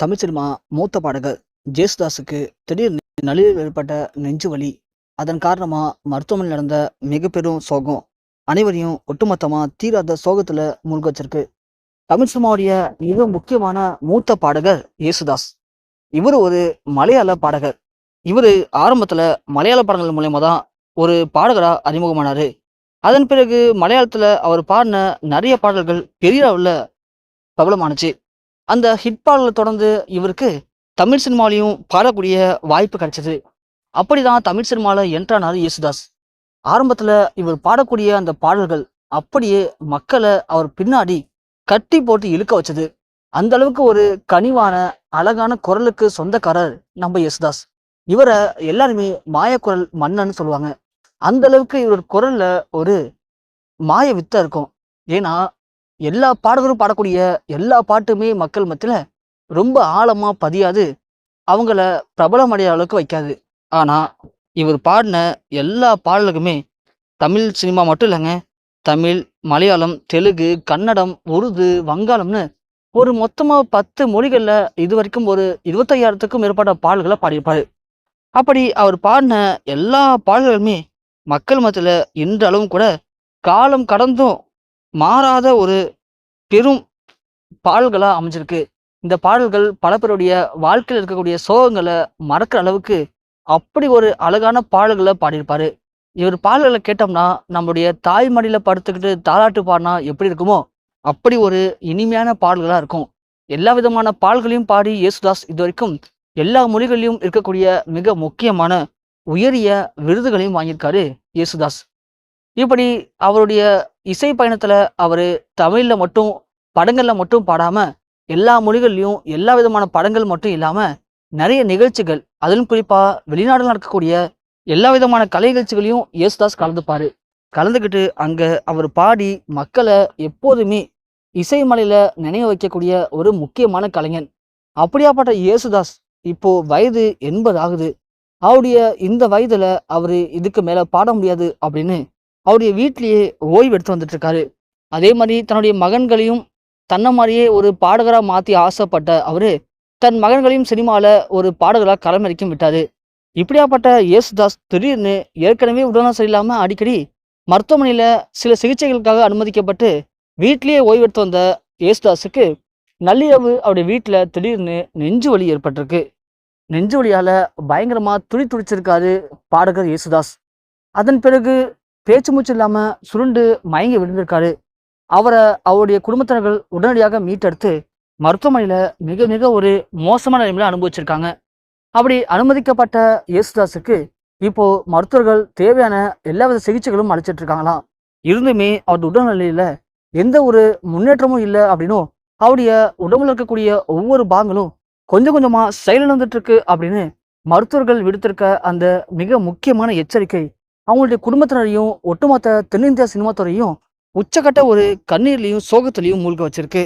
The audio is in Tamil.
தமிழ் சினிமா மூத்த பாடகர் ஜேசுதாஸுக்கு திடீர் நலிவில் ஏற்பட்ட நெஞ்சு வலி. அதன் காரணமா மருத்துவமனையில் நடந்த மிக பெரும் சோகம் அனைவரையும் ஒட்டுமொத்தமா தீராத சோகத்துல மூழ்க வச்சிருக்கு. தமிழ் சினிமாவுடைய மிக முக்கியமான மூத்த பாடகர் யேசுதாஸ். இவர் ஒரு மலையாள பாடகர். இவர் ஆரம்பத்துல மலையாள படங்கள் மூலயமா தான் ஒரு பாடகரா அறிமுகமானாரு. அதன் பிறகு மலையாளத்துல அவர் பாடின நிறைய பாடல்கள் பெரிய அளவுல பிரபலமானுச்சு. அந்த ஹிட் பாடலை தொடர்ந்து இவருக்கு தமிழ் சினிமாலையும் பாடக்கூடிய வாய்ப்பு கிடைச்சது. அப்படிதான் தமிழ் சினிமால என்ட்ரானார் யேசுதாஸ். ஆரம்பத்துல இவர் பாடக்கூடிய அந்த பாடல்கள் அப்படியே மக்களை அவர் பின்னாடி கட்டி போட்டு இழுக்க வச்சது. அந்த அளவுக்கு ஒரு கனிவான அழகான குரலுக்கு சொந்தக்காரர் நம்ம யேசுதாஸ். இவரை எல்லாருமே மாயக்குரல் மன்னன்னு சொல்லுவாங்க. அந்த அளவுக்கு இவர் குரல்ல ஒரு மாய வித்தை இருக்கும். ஏன்னா எல்லா பாடகரும் பாடக்கூடிய எல்லா பாட்டுமே மக்கள் மத்தியில ரொம்ப ஆழமா பதியாது, அவங்கள பிரபலமடைய அளவுக்கு வைக்காது. ஆனா இவர் பாடின எல்லா பாடலுக்குமே தமிழ் சினிமா மட்டும் இல்லைங்க, தமிழ், மலையாளம், தெலுங்கு, கன்னடம், உருது, வங்காளம்னு ஒரு மொத்தமா 10 மொழிகள்ல இது வரைக்கும் ஒரு 25,000க்கும் மேற்பட்ட பாடல்களை பாடியிருப்பாரு. அப்படி அவர் பாடின எல்லா பாடல்களுமே மக்கள் மத்தியில இன்றளவும் கூட காலம் கடந்தும் மாறாத ஒரு பெரும் பாடல்களா அமைஞ்சிருக்கு. இந்த பாடல்கள் பல பேருடைய வாழ்க்கையில் இருக்கக்கூடிய சோகங்களை மறக்கிற அளவுக்கு அப்படி ஒரு அழகான பாடல்களை பாடியிருப்பாரு. இவர் பாடல்களை கேட்டோம்னா நம்மளுடைய தாய் மடியில படுத்துக்கிட்டு தாலாட்டு பாடினா எப்படி இருக்குமோ அப்படி ஒரு இனிமையான பாடல்களா இருக்கும். எல்லா விதமான பாடல்களையும் பாடி யேசுதாஸ் இது வரைக்கும் எல்லா மொழிகளிலும் இருக்கக்கூடிய மிக முக்கியமான உயரிய விருதுகளையும் வாங்கியிருக்காரு யேசுதாஸ். இப்படி அவருடைய இசை பயணத்துல அவரு தமிழ்ல மட்டும் படங்கள்ல மட்டும் பாடாம எல்லா மொழிகள்லையும் எல்லா விதமான படங்கள் மட்டும் இல்லாம நிறைய நிகழ்ச்சிகள், அதிலும் குறிப்பா வெளிநாடுல நடக்கக்கூடிய எல்லா விதமான கலை நிகழ்ச்சிகளையும் யேசுதாஸ் கலந்துப்பாரு. கலந்துக்கிட்டு அங்க அவர் பாடி மக்களை எப்போதுமே இசை மலையில நினைவு வைக்கக்கூடிய ஒரு முக்கியமான கலைஞன். அப்படியாப்பட்ட யேசுதாஸ் இப்போ வயது 80 ஆகுது. அவருடைய இந்த வயதுல அவரு இதுக்கு மேல பாட முடியாது அப்படின்னு அவருடைய வீட்டிலேயே ஓய்வு எடுத்து வந்துட்டு இருக்காரு. அதே மாதிரி தன்னுடைய மகன்களையும் தன்னை மாதிரியே ஒரு பாடகரா மாத்தி ஆசைப்பட்ட அவரு தன் மகன்களையும் சினிமால ஒரு பாடகரா களமிறக்கி விட்டாரு. இப்படியாப்பட்ட யேசுதாஸ் திடீர்னு ஏற்கனவே உடல்நலம் சரியில்லாம அடிக்கடி மருத்துவமனையில சில சிகிச்சைகளுக்காக அனுமதிக்கப்பட்டு வீட்டிலேயே ஓய்வு எடுத்து வந்த யேசுதாஸுக்கு நள்ளிரவு அவருடைய வீட்டுல திடீர்னு நெஞ்சு வலி ஏற்பட்டிருக்கு. நெஞ்சு வலியால பயங்கரமா துடிச்சிருக்காரு பாடகர் யேசுதாஸ். அதன் பிறகு பேச்சு மூச்சு இல்லாம சுருண்டு மயங்கி விழுந்திருக்காரு. அவருடைய குடும்பத்தினர்கள் உடனடியாக மீட்டெடுத்து மருத்துவமனையில மிக மிக ஒரு மோசமான நிலைமையில அனுபவிச்சிருக்காங்க. அப்படி அனுமதிக்கப்பட்ட யேசுதாஸுக்கு இப்போ மருத்துவர்கள் தேவையான எல்லாவித சிகிச்சைகளும் அளிச்சிட்டு இருக்காங்களாம். இருந்துமே அவருடைய உடல்நிலையில எந்த ஒரு முன்னேற்றமும் இல்லை அப்படின்னும், அவருடைய உடம்புல இருக்கக்கூடிய ஒவ்வொரு பாகங்களும் கொஞ்சம் கொஞ்சமா செயலிழந்துட்டு இருக்கு அப்படின்னு மருத்துவர்கள் விடுத்திருக்க அந்த மிக முக்கியமான எச்சரிக்கை அவங்களுடைய குடும்பத்தினரையும் ஒட்டுமொத்த தென்னிந்தியா சினிமா துறையும் உச்சக்கட்ட ஒரு கண்ணீர்லையும் சோகத்திலையும் மூழ்க வச்சிருக்கு.